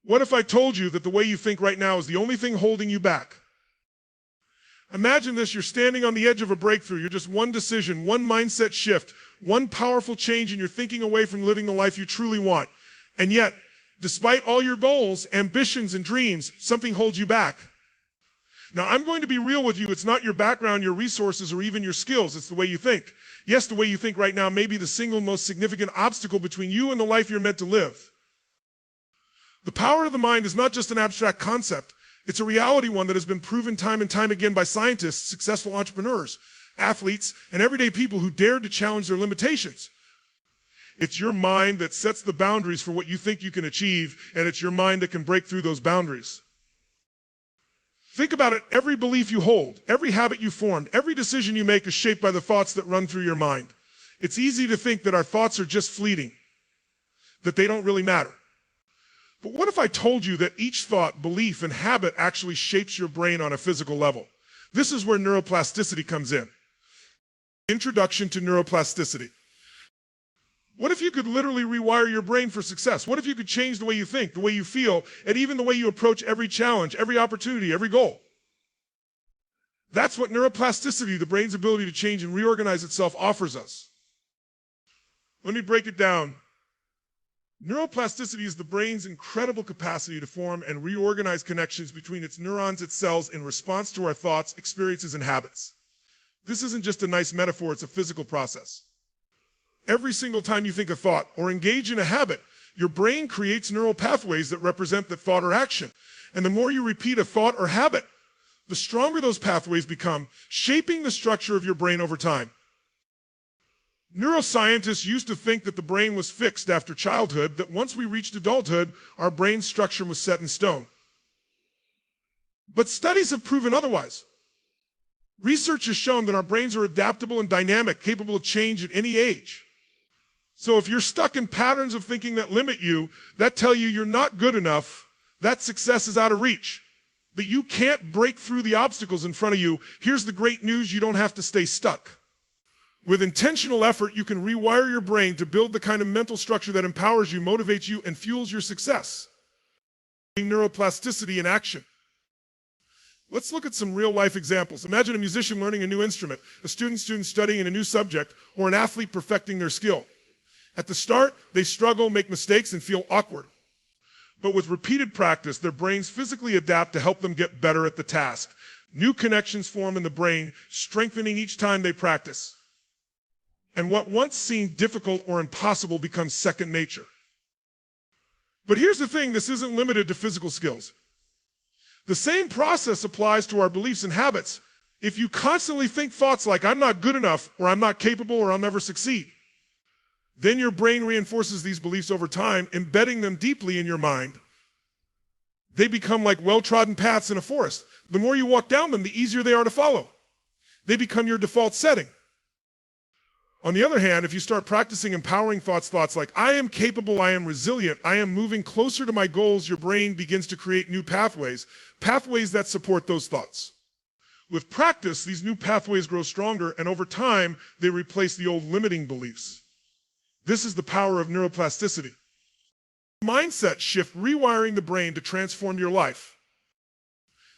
What if I told you that the way you think right now is the only thing holding you back? Imagine this, you're standing on the edge of a breakthrough. You're just one decision, one mindset shift, one powerful change in your thinking away from living the life you truly want. And yet, despite all your goals, ambitions, and dreams, something holds you back. Now, I'm going to be real with you. It's not your background, your resources, or even your skills. It's the way you think. Yes, the way you think right now may be the single most significant obstacle between you and the life you're meant to live. The power of the mind is not just an abstract concept. It's a reality, one that has been proven time and time again by scientists, successful entrepreneurs, athletes, and everyday people who dared to challenge their limitations. It's your mind that sets the boundaries for what you think you can achieve, and it's your mind that can break through those boundaries. Think about it. Every belief you hold, every habit you formed, every decision you make is shaped by the thoughts that run through your mind. It's easy to think that our thoughts are just fleeting, that they don't really matter. But what if I told you that each thought, belief, and habit actually shapes your brain on a physical level? This is where neuroplasticity comes in. Introduction to neuroplasticity. What if you could literally rewire your brain for success? What if you could change the way you think, the way you feel, and even the way you approach every challenge, every opportunity, every goal? That's what neuroplasticity, the brain's ability to change and reorganize itself, offers us. Let me break it down. Neuroplasticity is the brain's incredible capacity to form and reorganize connections between its neurons, its cells, in response to our thoughts, experiences, and habits. This isn't just a nice metaphor, it's a physical process. Every single time you think a thought or engage in a habit, your brain creates neural pathways that represent that thought or action. And the more you repeat a thought or habit, the stronger those pathways become, shaping the structure of your brain over time. Neuroscientists used to think that the brain was fixed after childhood, that once we reached adulthood, our brain structure was set in stone. But studies have proven otherwise. Research has shown that our brains are adaptable and dynamic, capable of change at any age. So if you're stuck in patterns of thinking that limit you, that tell you you're not good enough, that success is out of reach, that you can't break through the obstacles in front of you, here's the great news: you don't have to stay stuck. With intentional effort, you can rewire your brain to build the kind of mental structure that empowers you, motivates you, and fuels your success. Neuroplasticity in action. Let's look at some real-life examples. Imagine a musician learning a new instrument, a student studying a new subject, or an athlete perfecting their skill. At the start, they struggle, make mistakes, and feel awkward. But with repeated practice, their brains physically adapt to help them get better at the task. New connections form in the brain, strengthening each time they practice. And what once seemed difficult or impossible becomes second nature. But here's the thing, this isn't limited to physical skills. The same process applies to our beliefs and habits. If you constantly think thoughts like, I'm not good enough, or I'm not capable, or I'll never succeed, then your brain reinforces these beliefs over time, embedding them deeply in your mind. They become like well-trodden paths in a forest. The more you walk down them, the easier they are to follow. They become your default setting. On the other hand, if you start practicing empowering thoughts like, I am capable, I am resilient, I am moving closer to my goals, your brain begins to create new pathways that support those thoughts. With practice, these new pathways grow stronger, and over time, they replace the old limiting beliefs. This is the power of neuroplasticity. Mindset shift, rewiring the brain to transform your life.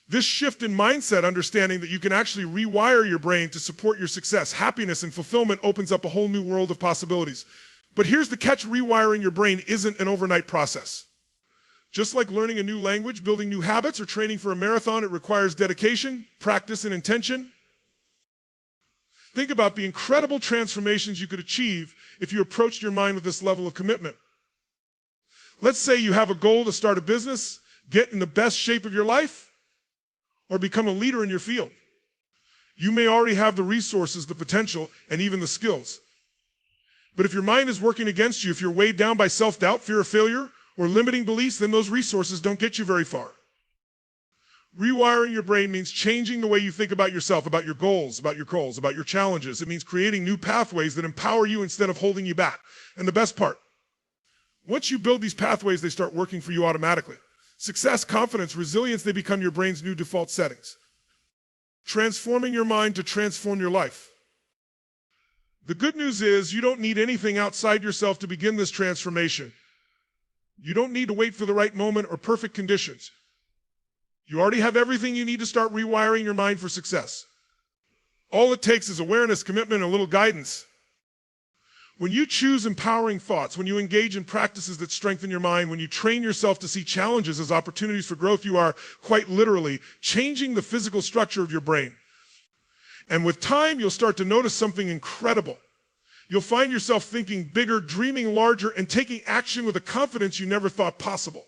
This shift in mindset, understanding that you can actually rewire your brain to support your success, happiness, and fulfillment, opens up a whole new world of possibilities. But here's the catch: rewiring your brain isn't an overnight process. Just like learning a new language, building new habits, or training for a marathon, it requires dedication, practice, and intention. Think about the incredible transformations you could achieve if you approached your mind with this level of commitment. Let's say you have a goal to start a business, get in the best shape of your life, or become a leader in your field. You may already have the resources, the potential, and even the skills. But if your mind is working against you, if you're weighed down by self-doubt, fear of failure, or limiting beliefs, then those resources don't get you very far. Rewiring your brain means changing the way you think about yourself, about your goals, about your challenges. It means creating new pathways that empower you instead of holding you back. And the best part, once you build these pathways, they start working for you automatically. Success, confidence, resilience, they become your brain's new default settings. Transforming your mind to transform your life. The good news is you don't need anything outside yourself to begin this transformation. You don't need to wait for the right moment or perfect conditions. You already have everything you need to start rewiring your mind for success. All it takes is awareness, commitment, and a little guidance. When you choose empowering thoughts, when you engage in practices that strengthen your mind, when you train yourself to see challenges as opportunities for growth, you are, quite literally, changing the physical structure of your brain. And with time, you'll start to notice something incredible. You'll find yourself thinking bigger, dreaming larger, and taking action with a confidence you never thought possible.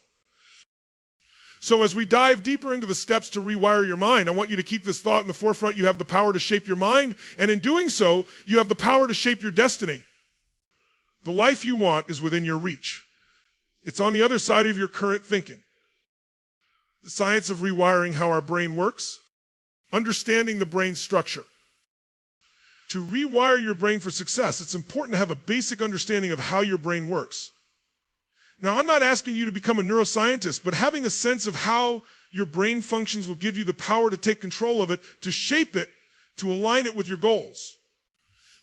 So as we dive deeper into the steps to rewire your mind, I want you to keep this thought in the forefront. You have the power to shape your mind, and in doing so, you have the power to shape your destiny. The life you want is within your reach. It's on the other side of your current thinking. The science of rewiring how our brain works, understanding the brain structure. To rewire your brain for success, it's important to have a basic understanding of how your brain works. Now, I'm not asking you to become a neuroscientist, but having a sense of how your brain functions will give you the power to take control of it, to shape it, to align it with your goals.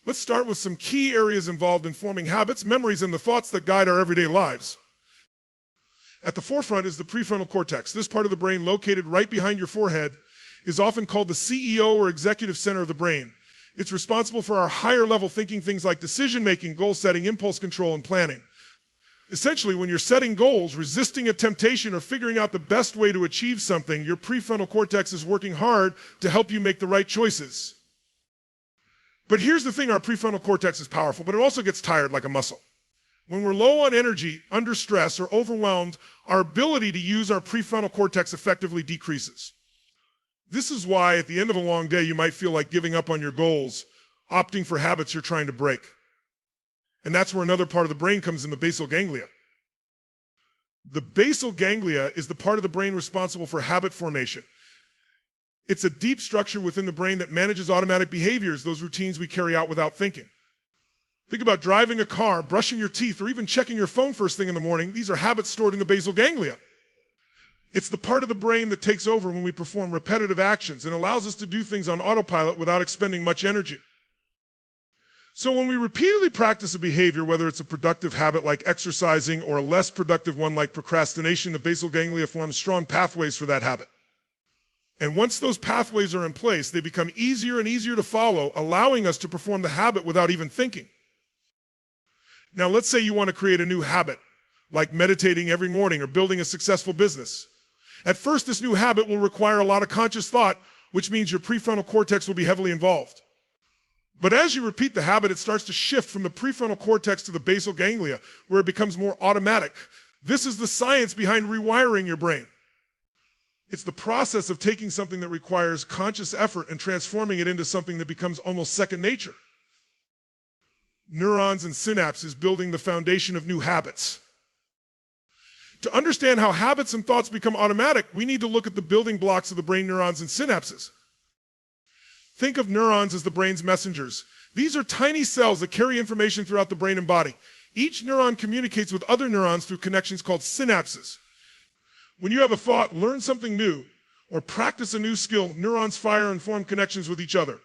Let's start with some key areas involved in forming habits, memories, and the thoughts that guide our everyday lives. At the forefront is the prefrontal cortex. This part of the brain, located right behind your forehead, is often called the CEO or executive center of the brain. It's responsible for our higher level thinking, things like decision-making, goal setting, impulse control, and planning. Essentially, when you're setting goals, resisting a temptation, or figuring out the best way to achieve something, your prefrontal cortex is working hard to help you make the right choices. But here's the thing, our prefrontal cortex is powerful, but it also gets tired like a muscle. When we're low on energy, under stress, or overwhelmed, our ability to use our prefrontal cortex effectively decreases. This is why at the end of a long day, you might feel like giving up on your goals, opting for habits you're trying to break. And that's where another part of the brain comes in, the basal ganglia. The basal ganglia is the part of the brain responsible for habit formation. It's a deep structure within the brain that manages automatic behaviors, those routines we carry out without thinking. Think about driving a car, brushing your teeth, or even checking your phone first thing in the morning. These are habits stored in the basal ganglia. It's the part of the brain that takes over when we perform repetitive actions and allows us to do things on autopilot without expending much energy. So when we repeatedly practice a behavior, whether it's a productive habit like exercising or a less productive one like procrastination, the basal ganglia forms strong pathways for that habit. And once those pathways are in place, they become easier and easier to follow, allowing us to perform the habit without even thinking. Now, let's say you want to create a new habit, like meditating every morning or building a successful business. At first, this new habit will require a lot of conscious thought, which means your prefrontal cortex will be heavily involved. But as you repeat the habit, it starts to shift from the prefrontal cortex to the basal ganglia, where it becomes more automatic. This is the science behind rewiring your brain. It's the process of taking something that requires conscious effort and transforming it into something that becomes almost second nature. Neurons and synapses building the foundation of new habits. To understand how habits and thoughts become automatic, we need to look at the building blocks of the brain neurons and synapses. Think of neurons as the brain's messengers. These are tiny cells that carry information throughout the brain and body. Each neuron communicates with other neurons through connections called synapses. When you have a thought, learn something new, or practice a new skill, neurons fire and form connections with each other.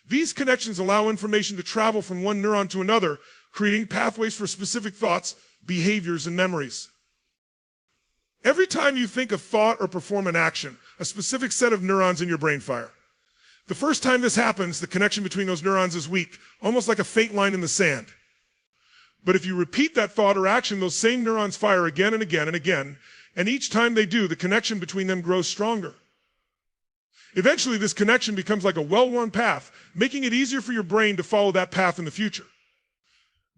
These connections allow information to travel from one neuron to another, creating pathways for specific thoughts, behaviors, and memories. Every time you think a thought or perform an action, a specific set of neurons in your brain fire. The first time this happens, the connection between those neurons is weak, almost like a faint line in the sand. But if you repeat that thought or action, those same neurons fire again and again and again, and each time they do, the connection between them grows stronger. Eventually, this connection becomes like a well-worn path, making it easier for your brain to follow that path in the future.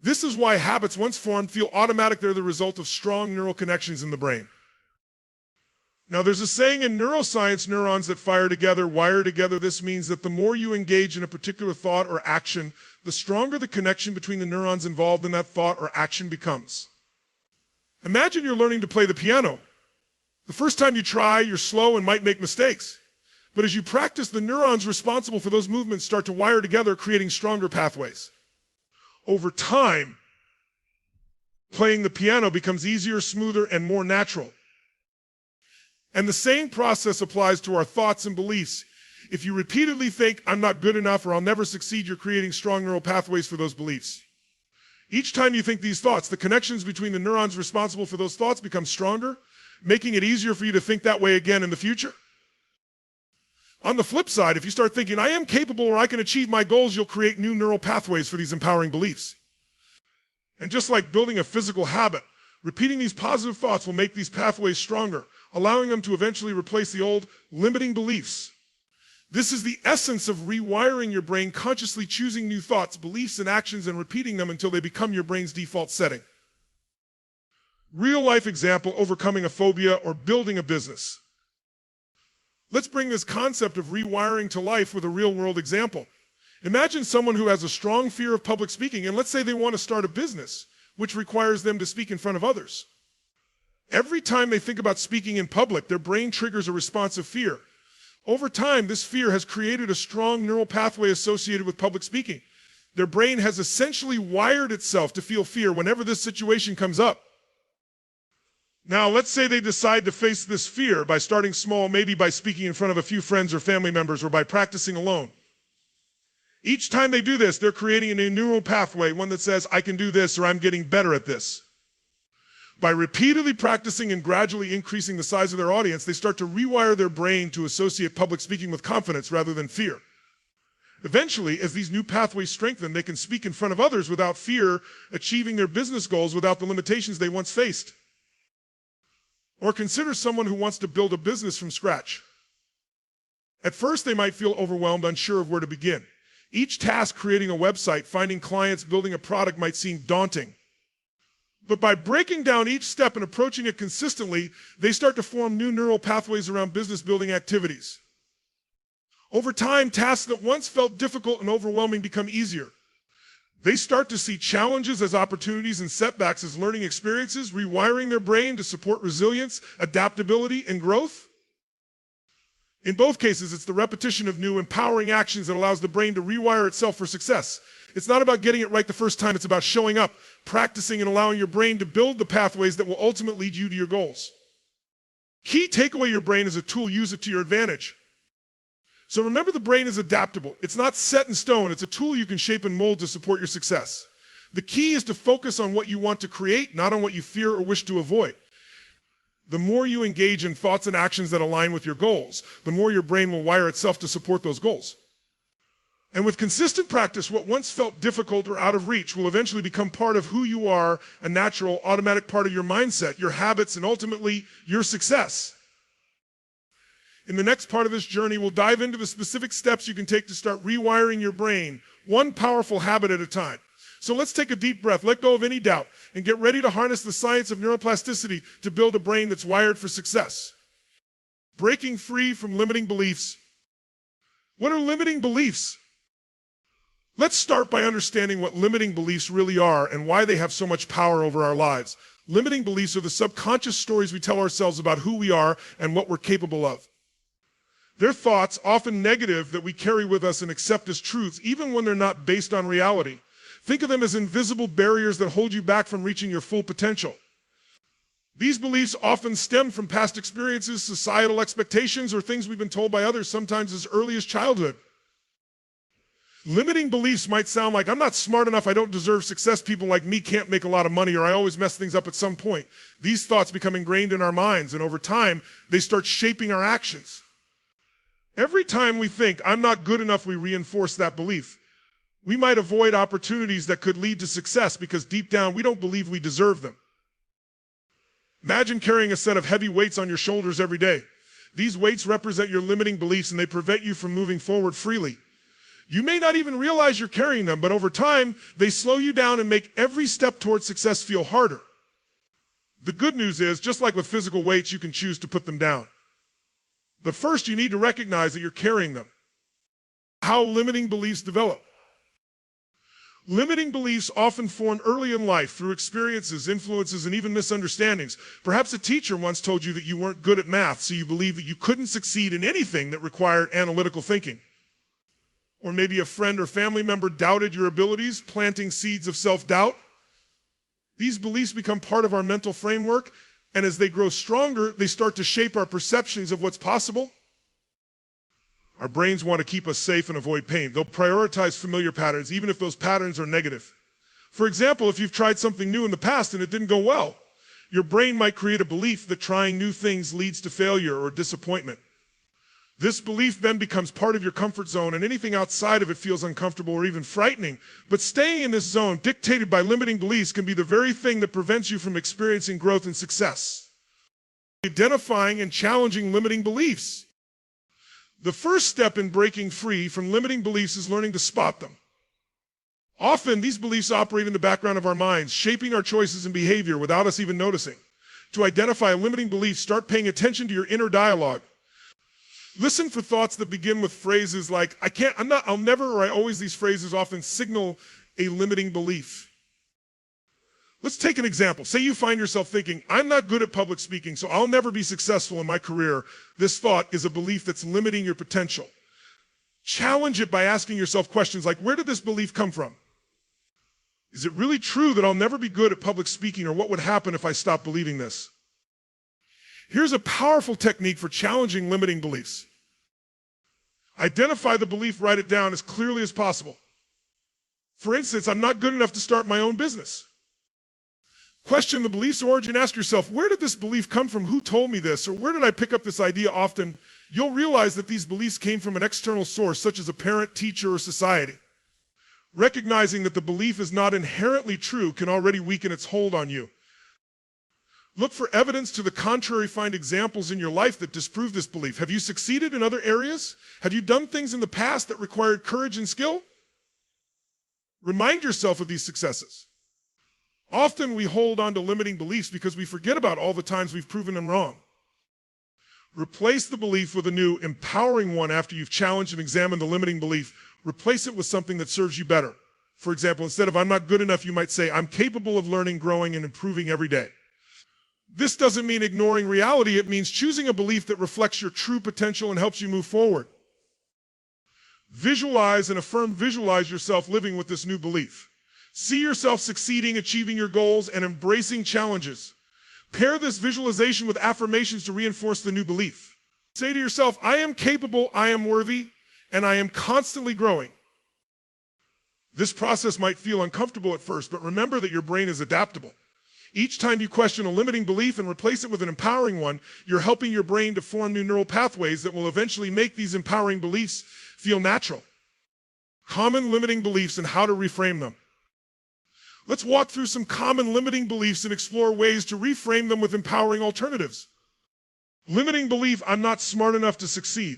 This is why habits once formed feel automatic. They're the result of strong neural connections in the brain. Now, there's a saying in neuroscience, neurons that fire together, wire together. This means that the more you engage in a particular thought or action, the stronger the connection between the neurons involved in that thought or action becomes. Imagine you're learning to play the piano. The first time you try, you're slow and might make mistakes. But as you practice, the neurons responsible for those movements start to wire together, creating stronger pathways. Over time, playing the piano becomes easier, smoother, and more natural. And the same process applies to our thoughts and beliefs. If you repeatedly think, I'm not good enough or I'll never succeed, you're creating strong neural pathways for those beliefs. Each time you think these thoughts, the connections between the neurons responsible for those thoughts become stronger, making it easier for you to think that way again in the future. On the flip side, if you start thinking, I am capable or I can achieve my goals, you'll create new neural pathways for these empowering beliefs. And just like building a physical habit, repeating these positive thoughts will make these pathways stronger, allowing them to eventually replace the old limiting beliefs. This is the essence of rewiring your brain, consciously choosing new thoughts, beliefs, and actions and repeating them until they become your brain's default setting. Real life example, overcoming a phobia or building a business. Let's bring this concept of rewiring to life with a real world example. Imagine someone who has a strong fear of public speaking, and let's say they want to start a business, which requires them to speak in front of others. Every time they think about speaking in public, their brain triggers a response of fear. Over time, this fear has created a strong neural pathway associated with public speaking. Their brain has essentially wired itself to feel fear whenever this situation comes up. Now, let's say they decide to face this fear by starting small, maybe by speaking in front of a few friends or family members or by practicing alone. Each time they do this, they're creating a new neural pathway, one that says, I can do this or I'm getting better at this. By repeatedly practicing and gradually increasing the size of their audience, they start to rewire their brain to associate public speaking with confidence rather than fear. Eventually, as these new pathways strengthen, they can speak in front of others without fear, achieving their business goals without the limitations they once faced. Or consider someone who wants to build a business from scratch. At first, they might feel overwhelmed, unsure of where to begin. Each task, creating a website, finding clients, building a product, might seem daunting. But by breaking down each step and approaching it consistently, they start to form new neural pathways around business building activities. Over time, tasks that once felt difficult and overwhelming become easier. They start to see challenges as opportunities and setbacks as learning experiences, rewiring their brain to support resilience, adaptability, and growth. In both cases, it's the repetition of new empowering actions that allows the brain to rewire itself for success. It's not about getting it right the first time, it's about showing up, practicing, and allowing your brain to build the pathways that will ultimately lead you to your goals. Key takeaway: your brain is a tool, use it to your advantage. So remember, the brain is adaptable. It's not set in stone. It's a tool you can shape and mold to support your success. The key is to focus on what you want to create, not on what you fear or wish to avoid. The more you engage in thoughts and actions that align with your goals, the more your brain will wire itself to support those goals. And with consistent practice, what once felt difficult or out of reach will eventually become part of who you are, a natural, automatic part of your mindset, your habits, and ultimately your success. In the next part of this journey, we'll dive into the specific steps you can take to start rewiring your brain, one powerful habit at a time. So let's take a deep breath, let go of any doubt, and get ready to harness the science of neuroplasticity to build a brain that's wired for success. Breaking free from limiting beliefs. What are limiting beliefs? Let's start by understanding what limiting beliefs really are and why they have so much power over our lives. Limiting beliefs are the subconscious stories we tell ourselves about who we are and what we're capable of. They're thoughts, often negative, that we carry with us and accept as truths, even when they're not based on reality. Think of them as invisible barriers that hold you back from reaching your full potential. These beliefs often stem from past experiences, societal expectations, or things we've been told by others, sometimes as early as childhood. Limiting beliefs might sound like, I'm not smart enough, I don't deserve success, people like me can't make a lot of money, or I always mess things up at some point. These thoughts become ingrained in our minds, and over time, they start shaping our actions. Every time we think, I'm not good enough, we reinforce that belief. We might avoid opportunities that could lead to success because deep down, we don't believe we deserve them. Imagine carrying a set of heavy weights on your shoulders every day. These weights represent your limiting beliefs and they prevent you from moving forward freely. You may not even realize you're carrying them, but over time, they slow you down and make every step towards success feel harder. The good news is, just like with physical weights, you can choose to put them down. But first, you need to recognize that you're carrying them. How limiting beliefs develop. Limiting beliefs often form early in life through experiences, influences, and even misunderstandings. Perhaps a teacher once told you that you weren't good at math, so you believed that you couldn't succeed in anything that required analytical thinking. Or maybe a friend or family member doubted your abilities, planting seeds of self-doubt. These beliefs become part of our mental framework, and as they grow stronger, they start to shape our perceptions of what's possible. Our brains want to keep us safe and avoid pain. They'll prioritize familiar patterns, even if those patterns are negative. For example, if you've tried something new in the past and it didn't go well, your brain might create a belief that trying new things leads to failure or disappointment. This belief then becomes part of your comfort zone, and anything outside of it feels uncomfortable or even frightening. But staying in this zone, dictated by limiting beliefs, can be the very thing that prevents you from experiencing growth and success. Identifying and challenging limiting beliefs. The first step in breaking free from limiting beliefs is learning to spot them. Often, these beliefs operate in the background of our minds, shaping our choices and behavior without us even noticing. To identify a limiting belief, start paying attention to your inner dialogue. Listen for thoughts that begin with phrases like, I can't, I'm not, I'll never, or I always. These phrases often signal a limiting belief. Let's take an example. Say you find yourself thinking, I'm not good at public speaking, so I'll never be successful in my career. This thought is a belief that's limiting your potential. Challenge it by asking yourself questions like, where did this belief come from? Is it really true that I'll never be good at public speaking, or what would happen if I stopped believing this? Here's a powerful technique for challenging limiting beliefs. Identify the belief, write it down as clearly as possible. For instance, I'm not good enough to start my own business. Question the belief's origin. Ask yourself, where did this belief come from? Who told me this? Or where did I pick up this idea? Often, you'll realize that these beliefs came from an external source, such as a parent, teacher, or society. Recognizing that the belief is not inherently true can already weaken its hold on you. Look for evidence to the contrary. Find examples in your life that disprove this belief. Have you succeeded in other areas? Have you done things in the past that required courage and skill? Remind yourself of these successes. Often we hold on to limiting beliefs because we forget about all the times we've proven them wrong. Replace the belief with a new, empowering one after you've challenged and examined the limiting belief. Replace it with something that serves you better. For example, instead of I'm not good enough, you might say, I'm capable of learning, growing, and improving every day. This doesn't mean ignoring reality. It means choosing a belief that reflects your true potential and helps you move forward. Visualize yourself living with this new belief. See yourself succeeding, achieving your goals, and embracing challenges. Pair this visualization with affirmations to reinforce the new belief. Say to yourself, I am capable, I am worthy, and I am constantly growing. This process might feel uncomfortable at first, but remember that your brain is adaptable. Each time you question a limiting belief and replace it with an empowering one, you're helping your brain to form new neural pathways that will eventually make these empowering beliefs feel natural. Common limiting beliefs and how to reframe them. Let's walk through some common limiting beliefs and explore ways to reframe them with empowering alternatives. Limiting belief, I'm not smart enough to succeed.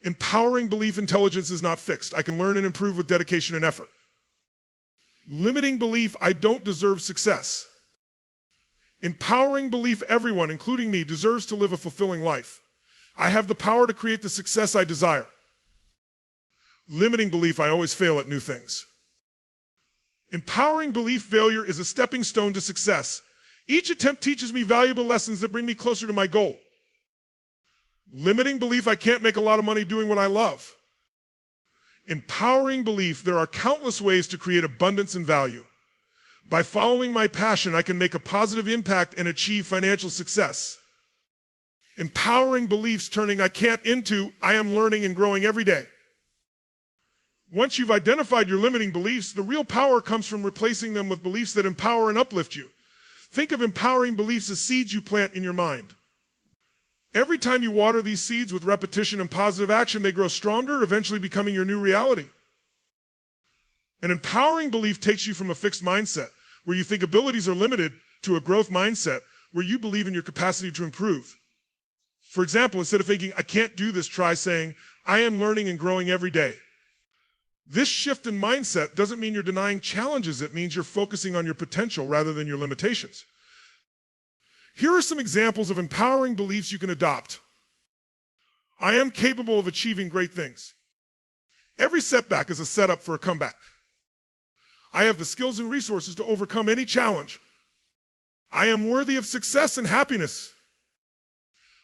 Empowering belief, intelligence is not fixed. I can learn and improve with dedication and effort. Limiting belief, I don't deserve success. Empowering belief, everyone, including me, deserves to live a fulfilling life. I have the power to create the success I desire. Limiting belief, I always fail at new things. Empowering belief, failure is a stepping stone to success. Each attempt teaches me valuable lessons that bring me closer to my goal. Limiting belief, I can't make a lot of money doing what I love. Empowering belief, there are countless ways to create abundance and value. By following my passion, I can make a positive impact and achieve financial success. Empowering beliefs, turning I can't into I am learning and growing every day. Once you've identified your limiting beliefs, the real power comes from replacing them with beliefs that empower and uplift you. Think of empowering beliefs as seeds you plant in your mind. Every time you water these seeds with repetition and positive action, they grow stronger, eventually becoming your new reality. An empowering belief takes you from a fixed mindset, where you think abilities are limited, to a growth mindset, where you believe in your capacity to improve. For example, instead of thinking, I can't do this, try saying, I am learning and growing every day. This shift in mindset doesn't mean you're denying challenges. It means you're focusing on your potential rather than your limitations. Here are some examples of empowering beliefs you can adopt. I am capable of achieving great things. Every setback is a setup for a comeback. I have the skills and resources to overcome any challenge. I am worthy of success and happiness.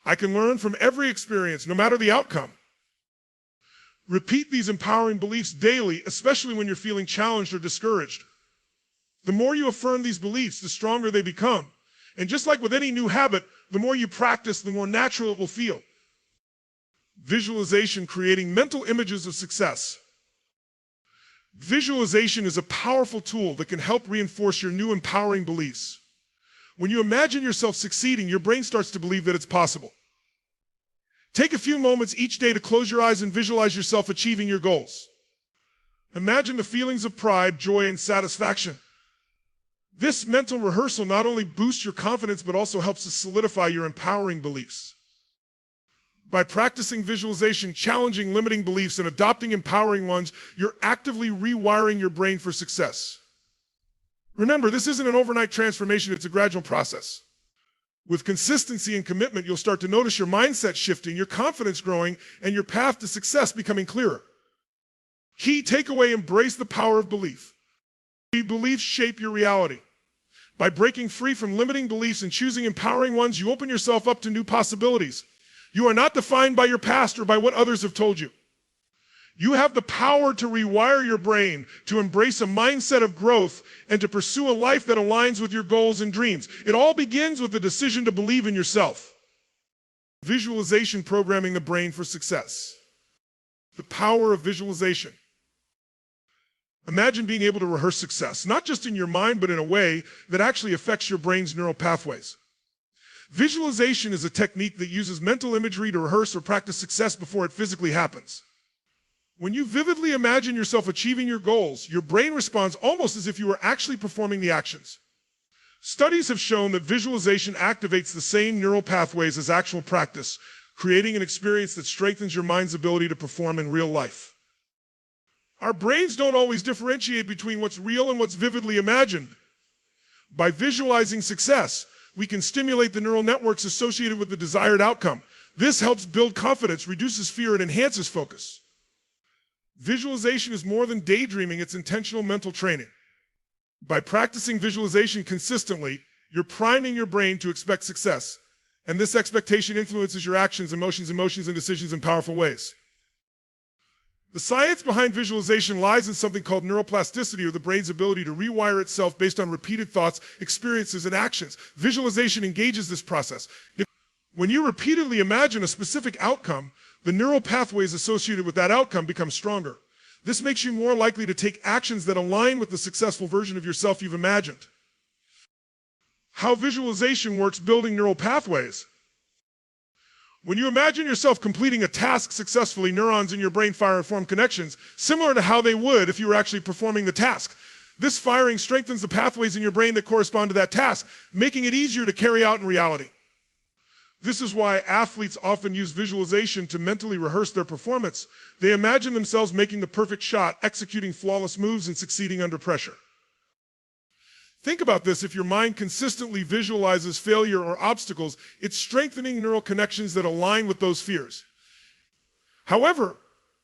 I can learn from every experience, no matter the outcome. Repeat these empowering beliefs daily, especially when you're feeling challenged or discouraged. The more you affirm these beliefs, the stronger they become. And just like with any new habit, the more you practice, the more natural it will feel. Visualization, creating mental images of success. Visualization is a powerful tool that can help reinforce your new empowering beliefs. When you imagine yourself succeeding, your brain starts to believe that it's possible. Take a few moments each day to close your eyes and visualize yourself achieving your goals. Imagine the feelings of pride, joy, and satisfaction. This mental rehearsal not only boosts your confidence, but also helps to solidify your empowering beliefs. By practicing visualization, challenging limiting beliefs, and adopting empowering ones, you're actively rewiring your brain for success. Remember, this isn't an overnight transformation, it's a gradual process. With consistency and commitment, you'll start to notice your mindset shifting, your confidence growing, and your path to success becoming clearer. Key takeaway: embrace the power of belief. Beliefs shape your reality. By breaking free from limiting beliefs and choosing empowering ones, you open yourself up to new possibilities. You are not defined by your past or by what others have told you. You have the power to rewire your brain, to embrace a mindset of growth, and to pursue a life that aligns with your goals and dreams. It all begins with the decision to believe in yourself. Visualization: programming the brain for success. The power of visualization. Imagine being able to rehearse success, not just in your mind, but in a way that actually affects your brain's neural pathways. Visualization is a technique that uses mental imagery to rehearse or practice success before it physically happens. When you vividly imagine yourself achieving your goals, your brain responds almost as if you were actually performing the actions. Studies have shown that visualization activates the same neural pathways as actual practice, creating an experience that strengthens your mind's ability to perform in real life. Our brains don't always differentiate between what's real and what's vividly imagined. By visualizing success, we can stimulate the neural networks associated with the desired outcome. This helps build confidence, reduces fear, and enhances focus. Visualization is more than daydreaming, it's intentional mental training. By practicing visualization consistently, you're priming your brain to expect success, and this expectation influences your actions, emotions, and decisions in powerful ways. The science behind visualization lies in something called neuroplasticity, or the brain's ability to rewire itself based on repeated thoughts, experiences, and actions. Visualization engages this process. When you repeatedly imagine a specific outcome, the neural pathways associated with that outcome become stronger. This makes you more likely to take actions that align with the successful version of yourself you've imagined. How visualization works: building neural pathways. When you imagine yourself completing a task successfully, neurons in your brain fire and form connections similar to how they would if you were actually performing the task. This firing strengthens the pathways in your brain that correspond to that task, making it easier to carry out in reality. This is why athletes often use visualization to mentally rehearse their performance. They imagine themselves making the perfect shot, executing flawless moves, and succeeding under pressure. Think about this: if your mind consistently visualizes failure or obstacles, it's strengthening neural connections that align with those fears. However,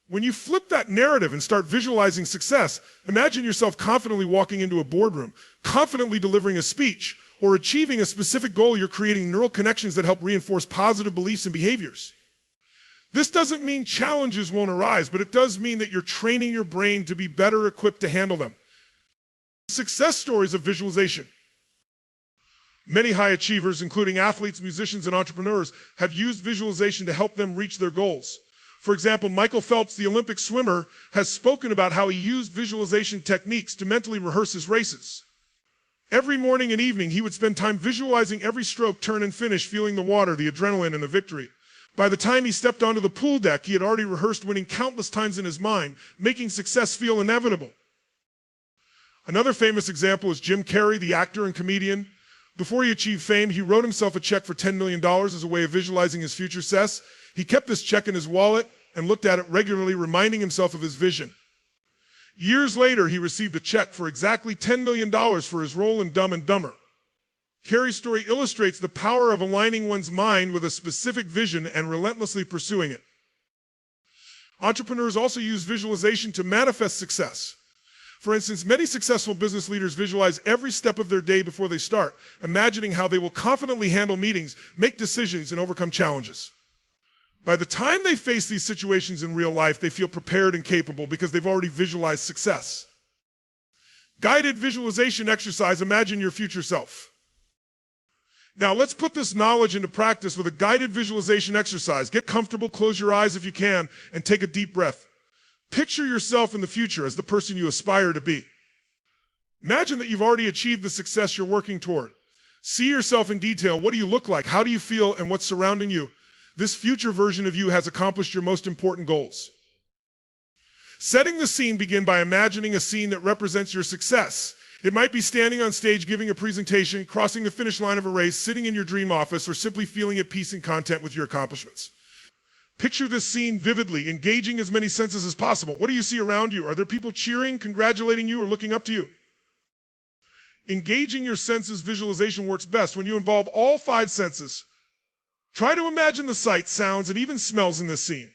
when you flip that narrative and start visualizing success, imagine yourself confidently walking into a boardroom, confidently delivering a speech, or achieving a specific goal. You're creating neural connections that help reinforce positive beliefs and behaviors. This doesn't mean challenges won't arise, but it does mean that you're training your brain to be better equipped to handle them. Success stories of visualization. Many high achievers, including athletes, musicians, and entrepreneurs, have used visualization to help them reach their goals. For example, Michael Phelps, the Olympic swimmer, has spoken about how he used visualization techniques to mentally rehearse his races. Every morning and evening, he would spend time visualizing every stroke, turn, and finish, feeling the water, the adrenaline, and the victory. By the time he stepped onto the pool deck, he had already rehearsed winning countless times in his mind, making success feel inevitable. Another famous example is Jim Carrey, the actor and comedian. Before he achieved fame, he wrote himself a check for $10 million as a way of visualizing his future success. He kept this check in his wallet and looked at it regularly, reminding himself of his vision. Years later, he received a check for exactly $10 million for his role in Dumb and Dumber. Carrey's story illustrates the power of aligning one's mind with a specific vision and relentlessly pursuing it. Entrepreneurs also use visualization to manifest success. For instance, many successful business leaders visualize every step of their day before they start, imagining how they will confidently handle meetings, make decisions, and overcome challenges. By the time they face these situations in real life, they feel prepared and capable because they've already visualized success. Guided visualization exercise: imagine your future self. Now let's put this knowledge into practice with a guided visualization exercise. Get comfortable, close your eyes if you can, and take a deep breath. Picture yourself in the future as the person you aspire to be. Imagine that you've already achieved the success you're working toward. See yourself in detail. What do you look like? How do you feel? And what's surrounding you? This future version of you has accomplished your most important goals. Setting the scene, begin by imagining a scene that represents your success. It might be standing on stage giving a presentation, crossing the finish line of a race, sitting in your dream office, or simply feeling at peace and content with your accomplishments. Picture this scene vividly, engaging as many senses as possible. What do you see around you? Are there people cheering, congratulating you, or looking up to you? Engaging your senses visualization works best when you involve all 5 senses. Try to imagine the sights, sounds, and even smells in this scene.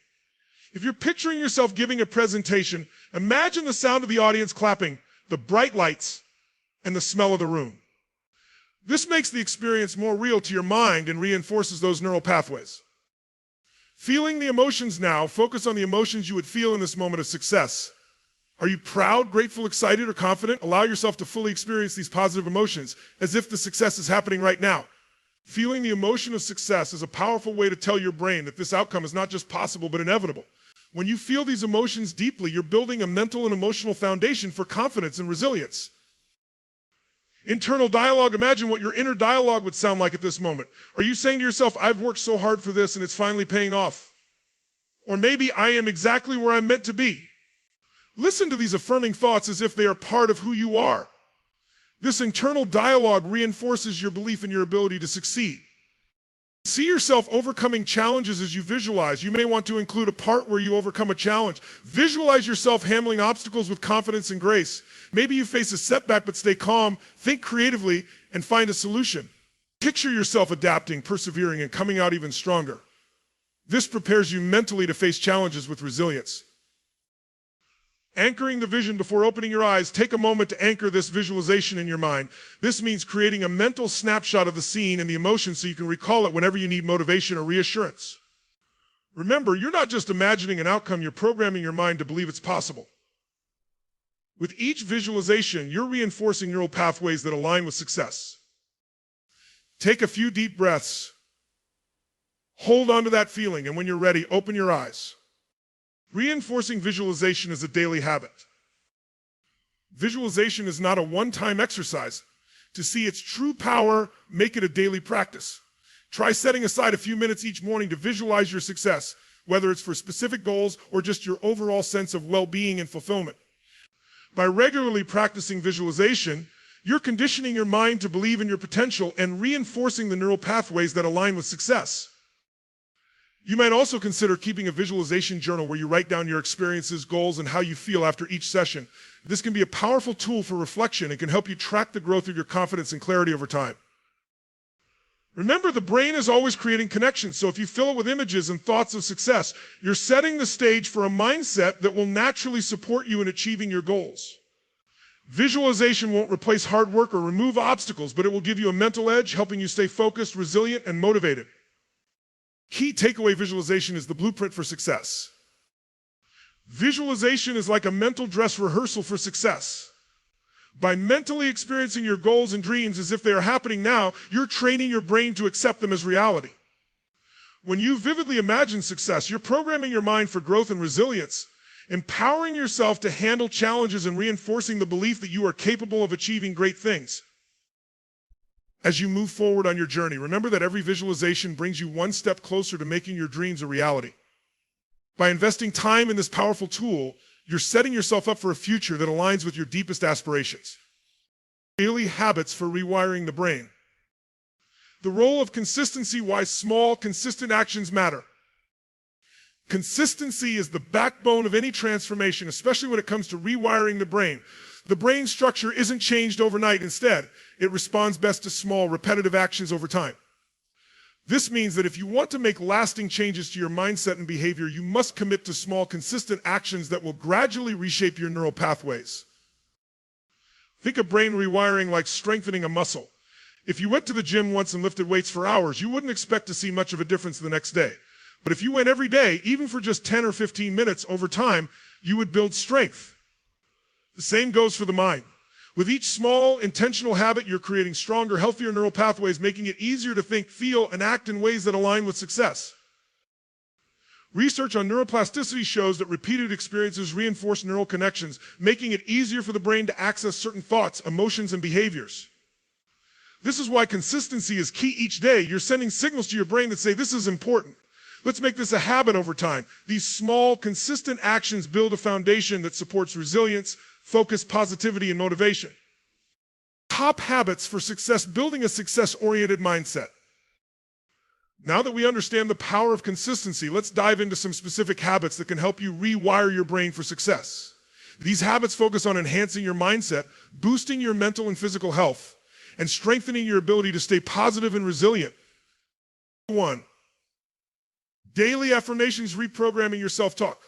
If you're picturing yourself giving a presentation, imagine the sound of the audience clapping, the bright lights, and the smell of the room. This makes the experience more real to your mind and reinforces those neural pathways. Feeling the emotions now, focus on the emotions you would feel in this moment of success. Are you proud, grateful, excited, or confident? Allow yourself to fully experience these positive emotions as if the success is happening right now. Feeling the emotion of success is a powerful way to tell your brain that this outcome is not just possible, but inevitable. When you feel these emotions deeply, you're building a mental and emotional foundation for confidence and resilience. Internal dialogue, imagine what your inner dialogue would sound like at this moment. Are you saying to yourself, I've worked so hard for this and it's finally paying off? Or maybe I am exactly where I'm meant to be. Listen to these affirming thoughts as if they are part of who you are. This internal dialogue reinforces your belief in your ability to succeed. See yourself overcoming challenges as you visualize. You may want to include a part where you overcome a challenge. Visualize yourself handling obstacles with confidence and grace. Maybe you face a setback, but stay calm, think creatively, and find a solution. Picture yourself adapting, persevering, and coming out even stronger. This prepares you mentally to face challenges with resilience. Anchoring the vision before opening your eyes, take a moment to anchor this visualization in your mind. This means creating a mental snapshot of the scene and the emotion so you can recall it whenever you need motivation or reassurance. Remember, you're not just imagining an outcome, you're programming your mind to believe it's possible. With each visualization, you're reinforcing neural pathways that align with success. Take a few deep breaths. Hold on to that feeling, and when you're ready, open your eyes. Reinforcing visualization is a daily habit. Visualization is not a one-time exercise. To see its true power, make it a daily practice. Try setting aside a few minutes each morning to visualize your success, whether it's for specific goals or just your overall sense of well-being and fulfillment. By regularly practicing visualization, you're conditioning your mind to believe in your potential and reinforcing the neural pathways that align with success. You might also consider keeping a visualization journal where you write down your experiences, goals, and how you feel after each session. This can be a powerful tool for reflection and can help you track the growth of your confidence and clarity over time. Remember, the brain is always creating connections, so if you fill it with images and thoughts of success, you're setting the stage for a mindset that will naturally support you in achieving your goals. Visualization won't replace hard work or remove obstacles, but it will give you a mental edge, helping you stay focused, resilient, and motivated. Key takeaway: visualization is the blueprint for success. Visualization is like a mental dress rehearsal for success. By mentally experiencing your goals and dreams as if they are happening now, you're training your brain to accept them as reality. When you vividly imagine success, you're programming your mind for growth and resilience, empowering yourself to handle challenges and reinforcing the belief that you are capable of achieving great things. As you move forward on your journey, remember that every visualization brings you one step closer to making your dreams a reality. By investing time in this powerful tool, you're setting yourself up for a future that aligns with your deepest aspirations. Daily habits for rewiring the brain. The role of consistency: why small, consistent actions matter. Consistency is the backbone of any transformation, especially when it comes to rewiring the brain. The brain structure isn't changed overnight. Instead, it responds best to small, repetitive actions over time. This means that if you want to make lasting changes to your mindset and behavior, you must commit to small, consistent actions that will gradually reshape your neural pathways. Think of brain rewiring like strengthening a muscle. If you went to the gym once and lifted weights for hours, you wouldn't expect to see much of a difference the next day. But if you went every day, even for just 10 or 15 minutes, over time, you would build strength. The same goes for the mind. With each small, intentional habit, you're creating stronger, healthier neural pathways, making it easier to think, feel, and act in ways that align with success. Research on neuroplasticity shows that repeated experiences reinforce neural connections, making it easier for the brain to access certain thoughts, emotions, and behaviors. This is why consistency is key each day. You're sending signals to your brain that say, this is important. Let's make this a habit over time. These small, consistent actions build a foundation that supports resilience, focus, positivity, and motivation. Top habits for success: building a success-oriented mindset. Now that we understand the power of consistency, let's dive into some specific habits that can help you rewire your brain for success. These habits focus on enhancing your mindset, boosting your mental and physical health, and strengthening your ability to stay positive and resilient. 1. Daily affirmations: reprogramming your self-talk.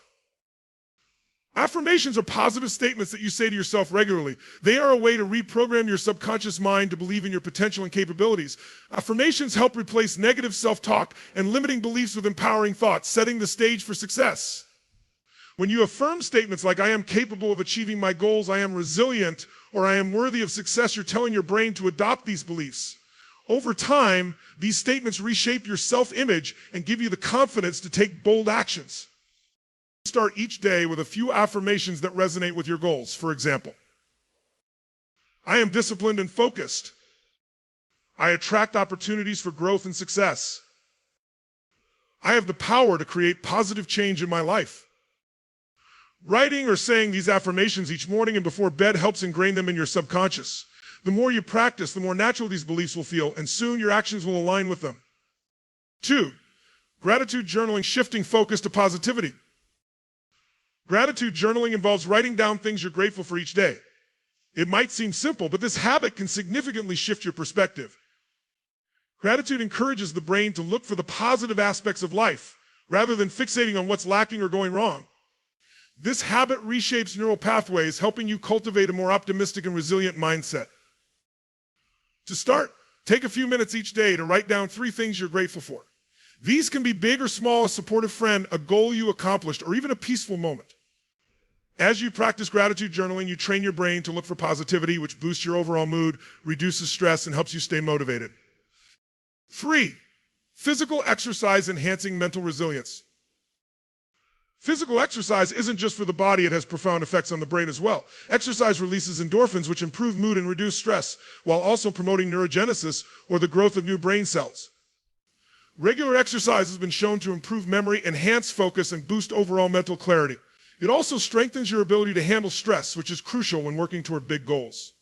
Affirmations are positive statements that you say to yourself regularly. They are a way to reprogram your subconscious mind to believe in your potential and capabilities. Affirmations help replace negative self-talk and limiting beliefs with empowering thoughts, setting the stage for success. When you affirm statements like, I am capable of achieving my goals, I am resilient, or I am worthy of success, you're telling your brain to adopt these beliefs. Over time, these statements reshape your self-image and give you the confidence to take bold actions. Start each day with a few affirmations that resonate with your goals. For example, I am disciplined and focused. I attract opportunities for growth and success. I have the power to create positive change in my life. Writing or saying these affirmations each morning and before bed helps ingrain them in your subconscious. The more you practice, the more natural these beliefs will feel, and soon your actions will align with them. 2. Gratitude journaling: shifting focus to positivity. Gratitude journaling involves writing down things you're grateful for each day. It might seem simple, but this habit can significantly shift your perspective. Gratitude encourages the brain to look for the positive aspects of life, rather than fixating on what's lacking or going wrong. This habit reshapes neural pathways, helping you cultivate a more optimistic and resilient mindset. To start, take a few minutes each day to write down 3 things you're grateful for. These can be big or small: a supportive friend, a goal you accomplished, or even a peaceful moment. As you practice gratitude journaling, you train your brain to look for positivity, which boosts your overall mood, reduces stress, and helps you stay motivated. 3. Physical exercise enhancing mental resilience. Physical exercise isn't just for the body, it has profound effects on the brain as well. Exercise releases endorphins, which improve mood and reduce stress, while also promoting neurogenesis, or the growth of new brain cells. Regular exercise has been shown to improve memory, enhance focus, and boost overall mental clarity. It also strengthens your ability to handle stress, which is crucial when working toward big goals.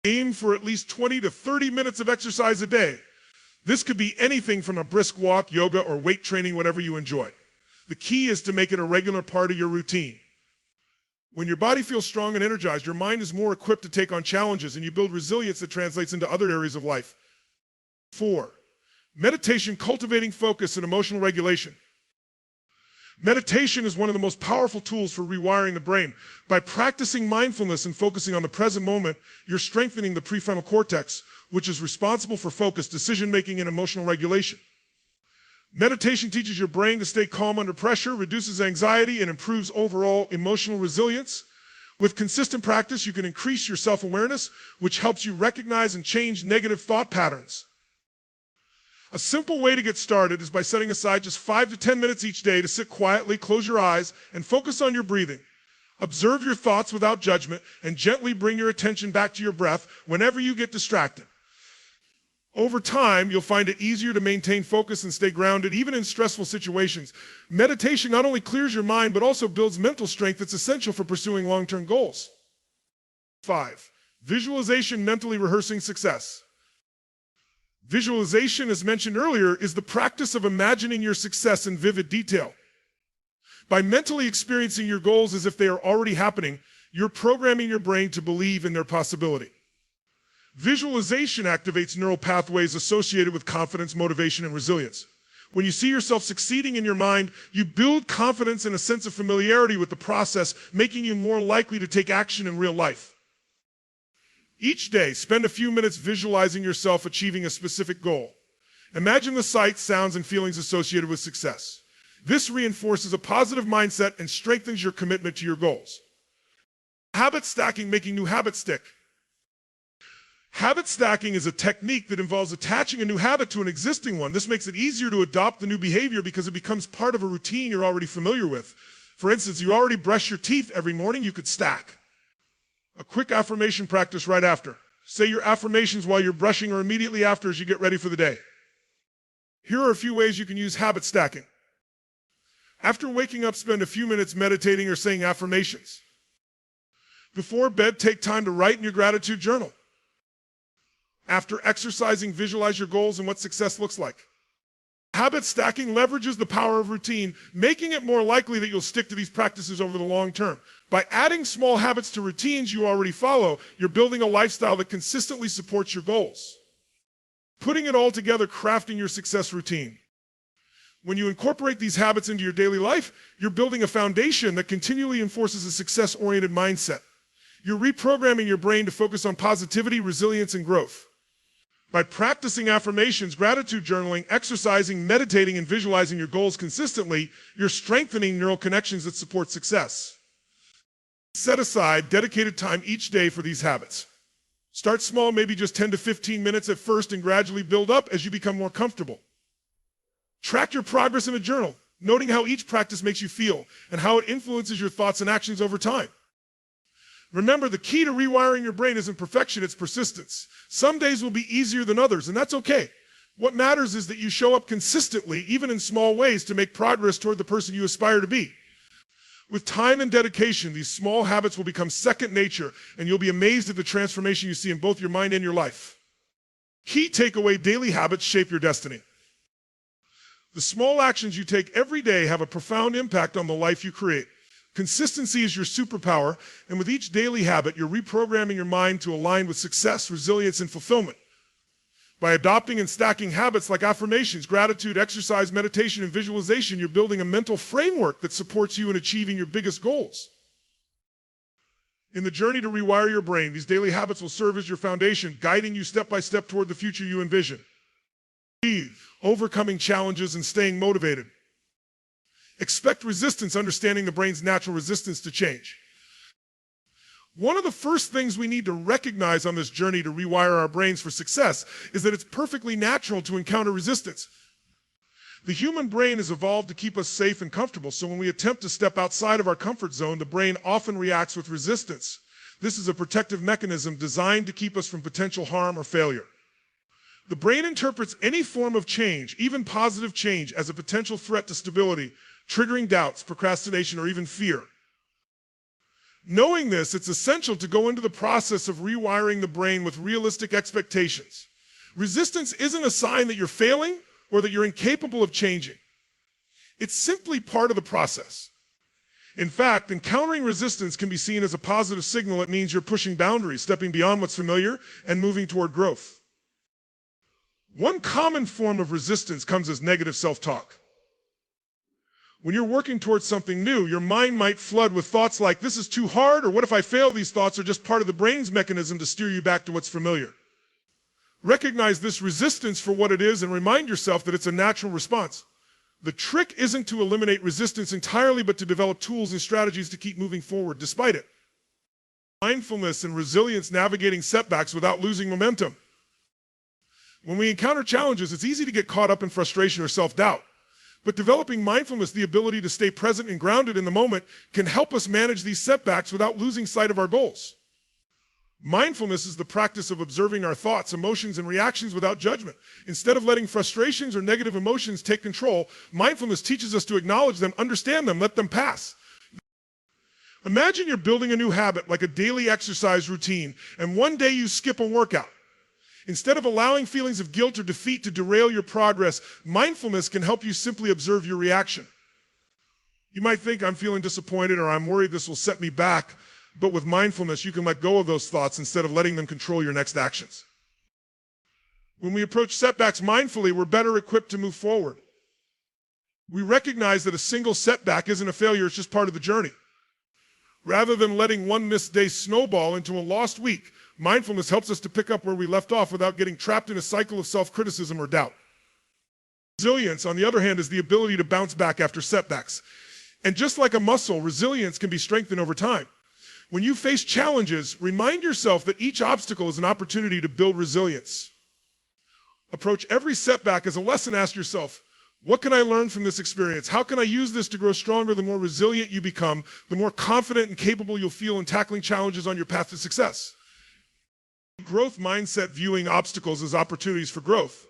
Aim for at least 20 to 30 minutes of exercise a day. This could be anything from a brisk walk, yoga, or weight training, whatever you enjoy. The key is to make it a regular part of your routine. When your body feels strong and energized, your mind is more equipped to take on challenges, and you build resilience that translates into other areas of life. 4. Meditation: cultivating focus and emotional regulation. Meditation is one of the most powerful tools for rewiring the brain. By practicing mindfulness and focusing on the present moment, you're strengthening the prefrontal cortex, which is responsible for focus, decision-making, and emotional regulation. Meditation teaches your brain to stay calm under pressure, reduces anxiety, and improves overall emotional resilience. With consistent practice, you can increase your self-awareness, which helps you recognize and change negative thought patterns. A simple way to get started is by setting aside just 5 to 10 minutes each day to sit quietly, close your eyes, and focus on your breathing. Observe your thoughts without judgment, and gently bring your attention back to your breath whenever you get distracted. Over time, you'll find it easier to maintain focus and stay grounded, even in stressful situations. Meditation not only clears your mind, but also builds mental strength that's essential for pursuing long-term goals. 5. Visualization: mentally rehearsing success. Visualization, as mentioned earlier, is the practice of imagining your success in vivid detail. By mentally experiencing your goals as if they are already happening, you're programming your brain to believe in their possibility. Visualization activates neural pathways associated with confidence, motivation, and resilience. When you see yourself succeeding in your mind, you build confidence and a sense of familiarity with the process, making you more likely to take action in real life. Each day, spend a few minutes visualizing yourself achieving a specific goal. Imagine the sights, sounds, and feelings associated with success. This reinforces a positive mindset and strengthens your commitment to your goals. Habit stacking: making new habits stick. Habit stacking is a technique that involves attaching a new habit to an existing one. This makes it easier to adopt the new behavior because it becomes part of a routine you're already familiar with. For instance, you already brush your teeth every morning, you could stack a quick affirmation practice right after. Say your affirmations while you're brushing or immediately after as you get ready for the day. Here are a few ways you can use habit stacking. After waking up, spend a few minutes meditating or saying affirmations. Before bed, take time to write in your gratitude journal. After exercising, visualize your goals and what success looks like. Habit stacking leverages the power of routine, making it more likely that you'll stick to these practices over the long term. By adding small habits to routines you already follow, you're building a lifestyle that consistently supports your goals. Putting it all together, crafting your success routine. When you incorporate these habits into your daily life, you're building a foundation that continually enforces a success-oriented mindset. You're reprogramming your brain to focus on positivity, resilience, and growth. By practicing affirmations, gratitude journaling, exercising, meditating, and visualizing your goals consistently, you're strengthening neural connections that support success. Set aside dedicated time each day for these habits. Start small, maybe just 10 to 15 minutes at first, and gradually build up as you become more comfortable. Track your progress in a journal, noting how each practice makes you feel and how it influences your thoughts and actions over time. Remember, the key to rewiring your brain isn't perfection, it's persistence. Some days will be easier than others, and that's okay. What matters is that you show up consistently, even in small ways, to make progress toward the person you aspire to be. With time and dedication, these small habits will become second nature, and you'll be amazed at the transformation you see in both your mind and your life. Key takeaway: daily habits shape your destiny. The small actions you take every day have a profound impact on the life you create. Consistency is your superpower, and with each daily habit, you're reprogramming your mind to align with success, resilience, and fulfillment. By adopting and stacking habits like affirmations, gratitude, exercise, meditation, and visualization, you're building a mental framework that supports you in achieving your biggest goals. In the journey to rewire your brain, these daily habits will serve as your foundation, guiding you step by step toward the future you envision. Overcoming challenges and staying motivated. Expect resistance, understanding the brain's natural resistance to change. One of the first things we need to recognize on this journey to rewire our brains for success is that it's perfectly natural to encounter resistance. The human brain is evolved to keep us safe and comfortable, so when we attempt to step outside of our comfort zone, the brain often reacts with resistance. This is a protective mechanism designed to keep us from potential harm or failure. The brain interprets any form of change, even positive change, as a potential threat to stability, triggering doubts, procrastination, or even fear. Knowing this, it's essential to go into the process of rewiring the brain with realistic expectations. Resistance isn't a sign that you're failing or that you're incapable of changing. It's simply part of the process. In fact, encountering resistance can be seen as a positive signal. It means you're pushing boundaries, stepping beyond what's familiar, and moving toward growth. One common form of resistance comes as negative self-talk. When you're working towards something new, your mind might flood with thoughts like, this is too hard, or what if I fail? These thoughts are just part of the brain's mechanism to steer you back to what's familiar. Recognize this resistance for what it is and remind yourself that it's a natural response. The trick isn't to eliminate resistance entirely, but to develop tools and strategies to keep moving forward despite it. Mindfulness and resilience, navigating setbacks without losing momentum. When we encounter challenges, it's easy to get caught up in frustration or self-doubt. But developing mindfulness, the ability to stay present and grounded in the moment, can help us manage these setbacks without losing sight of our goals. Mindfulness is the practice of observing our thoughts, emotions, and reactions without judgment. Instead of letting frustrations or negative emotions take control, mindfulness teaches us to acknowledge them, understand them, let them pass. Imagine you're building a new habit like a daily exercise routine, and one day you skip a workout. Instead of allowing feelings of guilt or defeat to derail your progress, mindfulness can help you simply observe your reaction. You might think, I'm feeling disappointed, or I'm worried this will set me back. But with mindfulness, you can let go of those thoughts instead of letting them control your next actions. When we approach setbacks mindfully, we're better equipped to move forward. We recognize that a single setback isn't a failure, it's just part of the journey. Rather than letting one missed day snowball into a lost week, mindfulness helps us to pick up where we left off without getting trapped in a cycle of self-criticism or doubt. Resilience, on the other hand, is the ability to bounce back after setbacks. And just like a muscle, resilience can be strengthened over time. When you face challenges, remind yourself that each obstacle is an opportunity to build resilience. Approach every setback as a lesson. Ask yourself, what can I learn from this experience? How can I use this to grow stronger? The more resilient you become, the more confident and capable you'll feel in tackling challenges on your path to success. Growth mindset, viewing obstacles as opportunities for growth.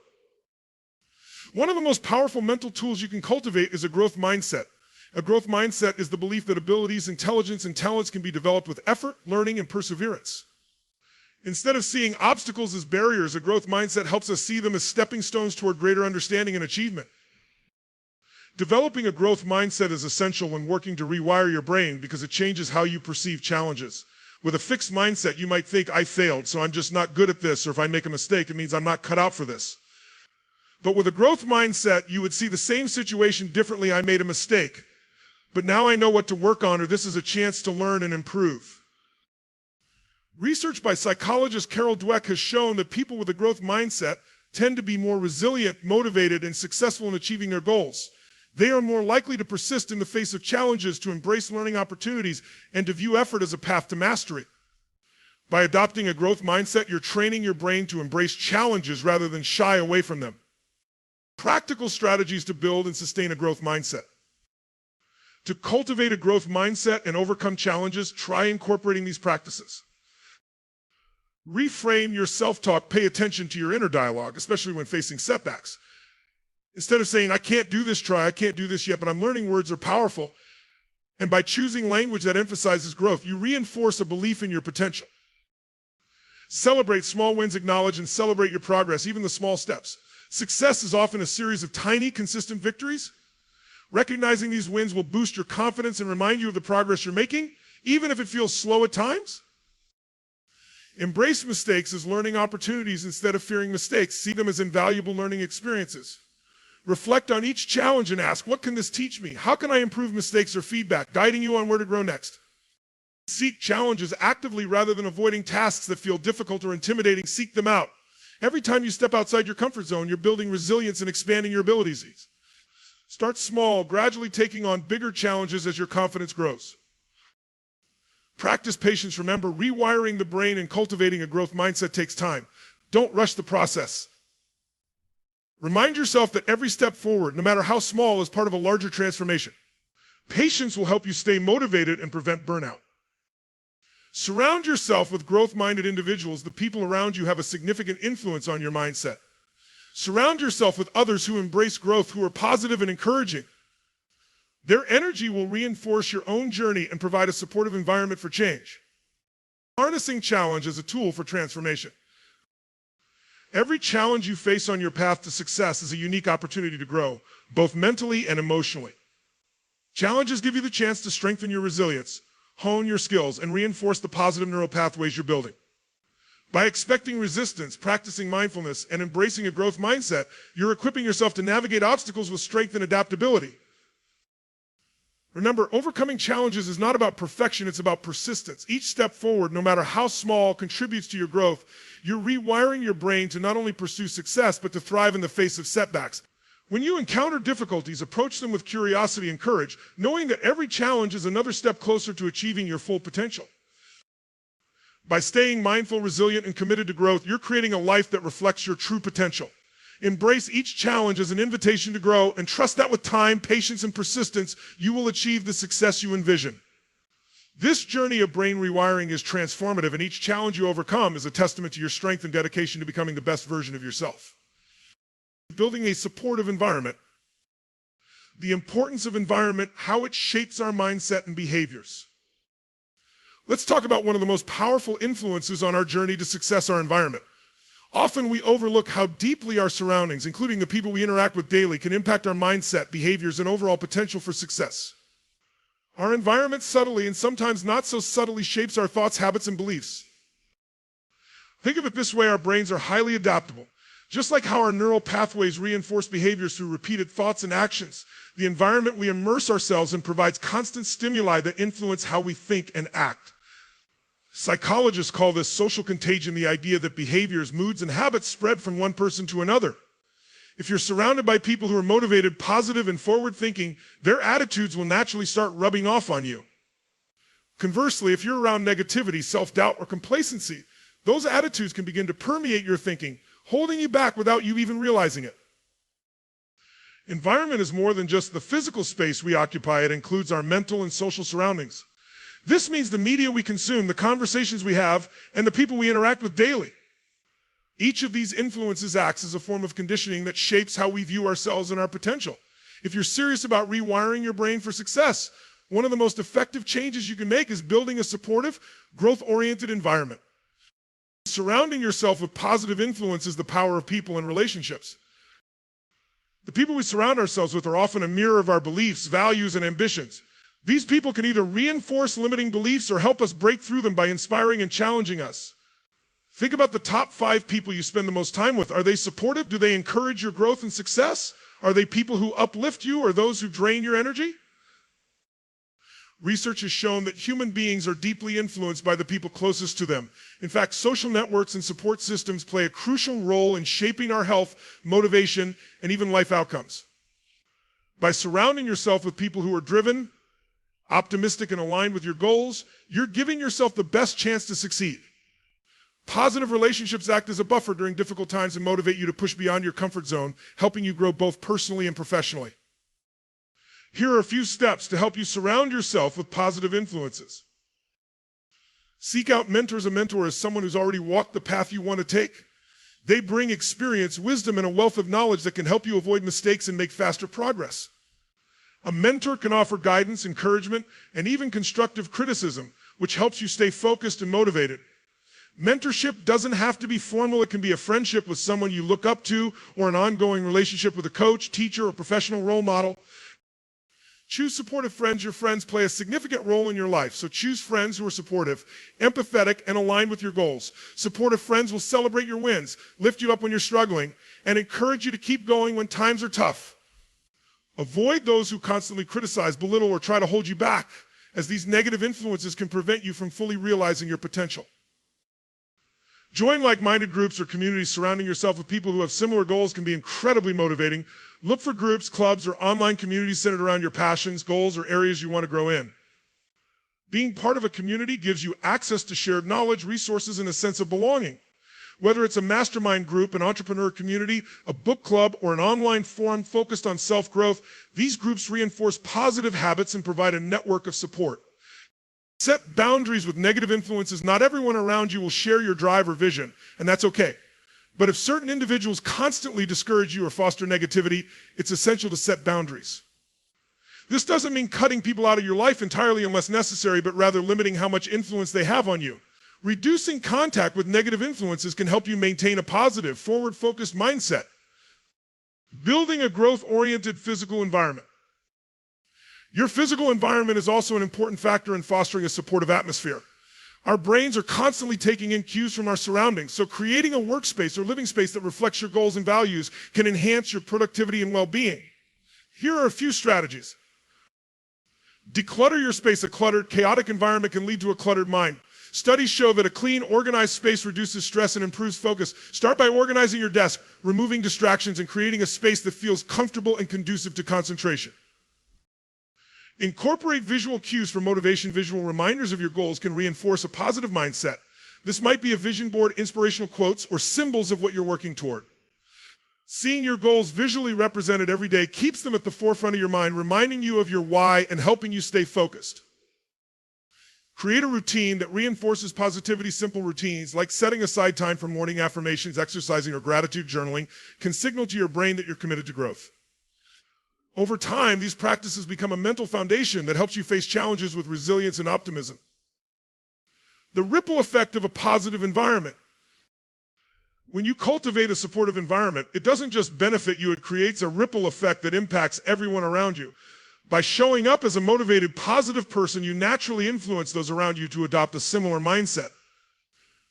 One of the most powerful mental tools you can cultivate is a growth mindset. A growth mindset is the belief that abilities, intelligence, and talents can be developed with effort, learning, and perseverance. Instead of seeing obstacles as barriers, a growth mindset helps us see them as stepping stones toward greater understanding and achievement. Developing a growth mindset is essential when working to rewire your brain because it changes how you perceive challenges. With a fixed mindset, you might think, I failed, so I'm just not good at this, or if I make a mistake, it means I'm not cut out for this. But with a growth mindset, you would see the same situation differently. I made a mistake, but now I know what to work on, or this is a chance to learn and improve. Research by psychologist Carol Dweck has shown that people with a growth mindset tend to be more resilient, motivated, and successful in achieving their goals. They are more likely to persist in the face of challenges, to embrace learning opportunities, and to view effort as a path to mastery. By adopting a growth mindset, you're training your brain to embrace challenges rather than shy away from them. Practical strategies to build and sustain a growth mindset. To cultivate a growth mindset and overcome challenges, try incorporating these practices. Reframe your self-talk. Pay attention to your inner dialogue, especially when facing setbacks. Instead of saying, I can't do this, I can't do this yet, but I'm learning, words are powerful. And by choosing language that emphasizes growth, you reinforce a belief in your potential. Celebrate small wins, acknowledge and celebrate your progress, even the small steps. Success is often a series of tiny, consistent victories. Recognizing these wins will boost your confidence and remind you of the progress you're making, even if it feels slow at times. Embrace mistakes as learning opportunities instead of fearing mistakes. See them as invaluable learning experiences. Reflect on each challenge and ask, what can this teach me? How can I improve? Mistakes or feedback, guiding you on where to grow next. Seek challenges actively rather than avoiding tasks that feel difficult or intimidating. Seek them out. Every time you step outside your comfort zone, you're building resilience and expanding your abilities. Start small, gradually taking on bigger challenges as your confidence grows. Practice patience. Remember, rewiring the brain and cultivating a growth mindset takes time. Don't rush the process. Remind yourself that every step forward, no matter how small, is part of a larger transformation. Patience will help you stay motivated and prevent burnout. Surround yourself with growth-minded individuals. The people around you have a significant influence on your mindset. Surround yourself with others who embrace growth, who are positive and encouraging. Their energy will reinforce your own journey and provide a supportive environment for change. Harnessing challenge as a tool for transformation. Every challenge you face on your path to success is a unique opportunity to grow, both mentally and emotionally. Challenges give you the chance to strengthen your resilience, hone your skills, and reinforce the positive neural pathways you're building. By expecting resistance, practicing mindfulness, and embracing a growth mindset, you're equipping yourself to navigate obstacles with strength and adaptability. Remember, overcoming challenges is not about perfection, it's about persistence. Each step forward, no matter how small, contributes to your growth. You're rewiring your brain to not only pursue success, but to thrive in the face of setbacks. When you encounter difficulties, approach them with curiosity and courage, knowing that every challenge is another step closer to achieving your full potential. By staying mindful, resilient, and committed to growth, you're creating a life that reflects your true potential. Embrace each challenge as an invitation to grow, and trust that with time, patience, and persistence, you will achieve the success you envision. This journey of brain rewiring is transformative, and each challenge you overcome is a testament to your strength and dedication to becoming the best version of yourself. Building a supportive environment. The importance of environment, how it shapes our mindset and behaviors. Let's talk about one of the most powerful influences on our journey to success, our environment. Often we overlook how deeply our surroundings, including the people we interact with daily, can impact our mindset, behaviors, and overall potential for success. Our environment subtly and sometimes not so subtly shapes our thoughts, habits, and beliefs. Think of it this way, our brains are highly adaptable. Just like how our neural pathways reinforce behaviors through repeated thoughts and actions, the environment we immerse ourselves in provides constant stimuli that influence how we think and act. Psychologists call this social contagion, the idea that behaviors, moods, and habits spread from one person to another. If you're surrounded by people who are motivated, positive, and forward-thinking, their attitudes will naturally start rubbing off on you. Conversely, if you're around negativity, self-doubt, or complacency, those attitudes can begin to permeate your thinking, holding you back without you even realizing it. Environment is more than just the physical space we occupy. It includes our mental and social surroundings. This means the media we consume, the conversations we have, and the people we interact with daily. Each of these influences acts as a form of conditioning that shapes how we view ourselves and our potential. If you're serious about rewiring your brain for success, one of the most effective changes you can make is building a supportive, growth-oriented environment. Surrounding yourself with positive influence is the power of people and relationships. The people we surround ourselves with are often a mirror of our beliefs, values, and ambitions. These people can either reinforce limiting beliefs or help us break through them by inspiring and challenging us. Think about the top 5 people you spend the most time with. Are they supportive? Do they encourage your growth and success? Are they people who uplift you or those who drain your energy? Research has shown that human beings are deeply influenced by the people closest to them. In fact, social networks and support systems play a crucial role in shaping our health, motivation, and even life outcomes. By surrounding yourself with people who are driven, optimistic, and aligned with your goals, you're giving yourself the best chance to succeed. Positive relationships act as a buffer during difficult times and motivate you to push beyond your comfort zone, helping you grow both personally and professionally. Here are a few steps to help you surround yourself with positive influences. Seek out mentors. A mentor is someone who's already walked the path you want to take. They bring experience, wisdom, and a wealth of knowledge that can help you avoid mistakes and make faster progress. A mentor can offer guidance, encouragement, and even constructive criticism, which helps you stay focused and motivated. Mentorship doesn't have to be formal. It can be a friendship with someone you look up to or an ongoing relationship with a coach, teacher, or professional role model. Choose supportive friends. Your friends play a significant role in your life, so choose friends who are supportive, empathetic, and aligned with your goals. Supportive friends will celebrate your wins, lift you up when you're struggling, and encourage you to keep going when times are tough. Avoid those who constantly criticize, belittle, or try to hold you back, as these negative influences can prevent you from fully realizing your potential. Join like-minded groups or communities. Surrounding yourself with people who have similar goals can be incredibly motivating. Look for groups, clubs, or online communities centered around your passions, goals, or areas you want to grow in. Being part of a community gives you access to shared knowledge, resources, and a sense of belonging. Whether it's a mastermind group, an entrepreneur community, a book club, or an online forum focused on self-growth, these groups reinforce positive habits and provide a network of support. Set boundaries with negative influences. Not everyone around you will share your drive or vision, and that's okay. But if certain individuals constantly discourage you or foster negativity, it's essential to set boundaries. This doesn't mean cutting people out of your life entirely unless necessary, but rather limiting how much influence they have on you. Reducing contact with negative influences can help you maintain a positive, forward-focused mindset. Building a growth-oriented physical environment. Your physical environment is also an important factor in fostering a supportive atmosphere. Our brains are constantly taking in cues from our surroundings, so creating a workspace or living space that reflects your goals and values can enhance your productivity and well-being. Here are a few strategies. Declutter your space. A cluttered, chaotic environment can lead to a cluttered mind. Studies show that a clean, organized space reduces stress and improves focus. Start by organizing your desk, removing distractions, and creating a space that feels comfortable and conducive to concentration. Incorporate visual cues for motivation. Visual reminders of your goals can reinforce a positive mindset. This might be a vision board, inspirational quotes, or symbols of what you're working toward. Seeing your goals visually represented every day keeps them at the forefront of your mind, reminding you of your why and helping you stay focused. Create a routine that reinforces positivity. Simple routines, like setting aside time for morning affirmations, exercising, or gratitude journaling, can signal to your brain that you're committed to growth. Over time, these practices become a mental foundation that helps you face challenges with resilience and optimism. The ripple effect of a positive environment. When you cultivate a supportive environment, it doesn't just benefit you, it creates a ripple effect that impacts everyone around you. By showing up as a motivated, positive person, you naturally influence those around you to adopt a similar mindset.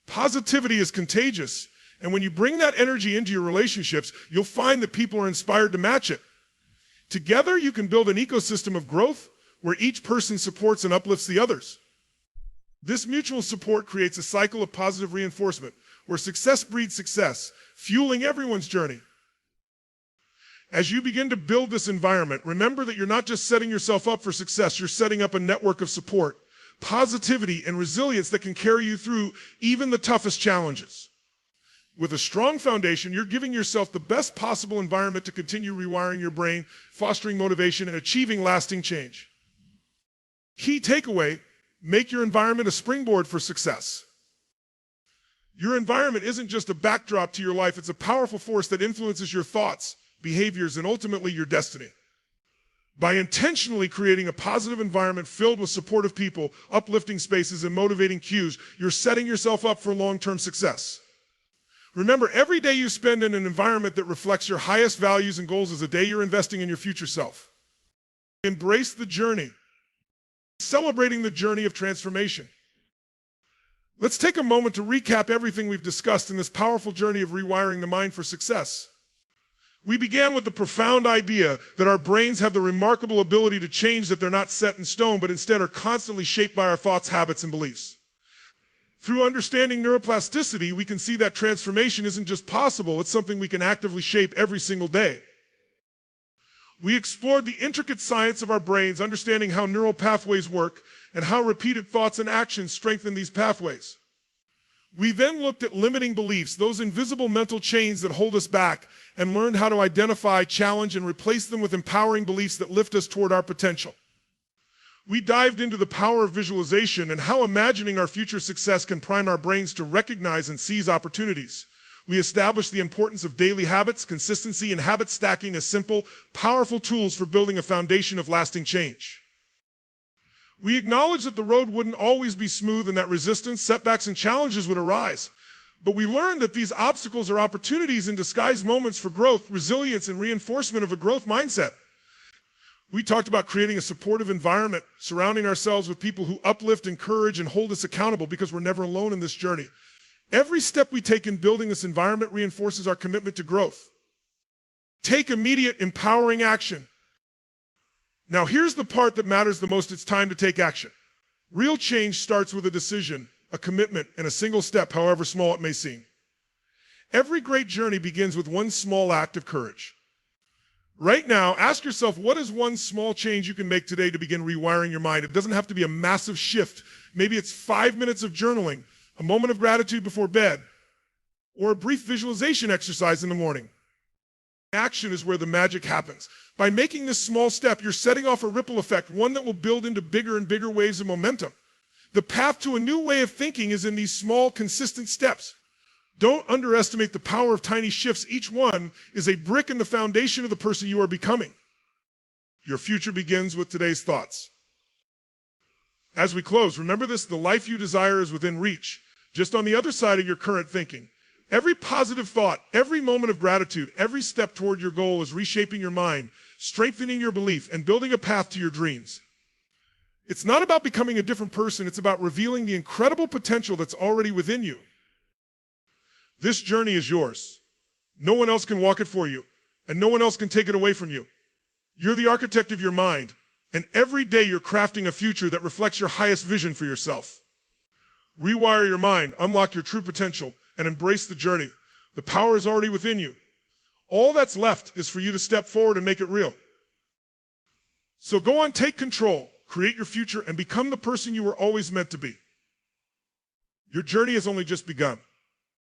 Positivity is contagious, and when you bring that energy into your relationships, you'll find that people are inspired to match it. Together, you can build an ecosystem of growth where each person supports and uplifts the others. This mutual support creates a cycle of positive reinforcement where success breeds success, fueling everyone's journey. As you begin to build this environment, remember that you're not just setting yourself up for success, you're setting up a network of support. positivity, and resilience that can carry you through even the toughest challenges. With a strong foundation, you're giving yourself the best possible environment to continue rewiring your brain, fostering motivation, and achieving lasting change. Key takeaway: make your environment a springboard for success. Your environment isn't just a backdrop to your life, it's a powerful force that influences your thoughts, behaviors, and ultimately your destiny. By intentionally creating a positive environment filled with supportive people, uplifting spaces, and motivating cues, you're setting yourself up for long-term success. Remember, every day you spend in an environment that reflects your highest values and goals is a day you're investing in your future self. Embrace the journey, celebrating the journey of transformation. Let's take a moment to recap everything we've discussed in this powerful journey of rewiring the mind for success. We began with the profound idea that our brains have the remarkable ability to change, that they're not set in stone, but instead are constantly shaped by our thoughts, habits, and beliefs. Through understanding neuroplasticity, we can see that transformation isn't just possible, it's something we can actively shape every single day. We explored the intricate science of our brains, understanding how neural pathways work and how repeated thoughts and actions strengthen these pathways. We then looked at limiting beliefs, those invisible mental chains that hold us back, and learned how to identify, challenge, and replace them with empowering beliefs that lift us toward our potential. We dived into the power of visualization and how imagining our future success can prime our brains to recognize and seize opportunities. We established the importance of daily habits, consistency, and habit stacking as simple, powerful tools for building a foundation of lasting change. We acknowledged that the road wouldn't always be smooth and that resistance, setbacks, and challenges would arise. But we learned that these obstacles are opportunities in disguise, moments for growth, resilience, and reinforcement of a growth mindset. We talked about creating a supportive environment, surrounding ourselves with people who uplift, encourage, and hold us accountable, because we're never alone in this journey. Every step we take in building this environment reinforces our commitment to growth. Take immediate, empowering action. Now, here's the part that matters the most. It's time to take action. Real change starts with a decision, a commitment, and a single step, however small it may seem. Every great journey begins with one small act of courage. Right now, ask yourself, what is one small change you can make today to begin rewiring your mind? It doesn't have to be a massive shift. Maybe it's 5 minutes of journaling, a moment of gratitude before bed, or a brief visualization exercise in the morning. Action is where the magic happens. By making this small step, you're setting off a ripple effect, one that will build into bigger and bigger waves of momentum. The path to a new way of thinking is in these small, consistent steps. Don't underestimate the power of tiny shifts. Each one is a brick in the foundation of the person you are becoming. Your future begins with today's thoughts. As we close, remember this: the life you desire is within reach, just on the other side of your current thinking. Every positive thought, every moment of gratitude, every step toward your goal is reshaping your mind, strengthening your belief, and building a path to your dreams. It's not about becoming a different person, it's about revealing the incredible potential that's already within you. This journey is yours. No one else can walk it for you, and no one else can take it away from you. You're the architect of your mind, and every day you're crafting a future that reflects your highest vision for yourself. Rewire your mind, unlock your true potential, and embrace the journey. The power is already within you. All that's left is for you to step forward and make it real. So go on, take control, create your future, and become the person you were always meant to be. Your journey has only just begun.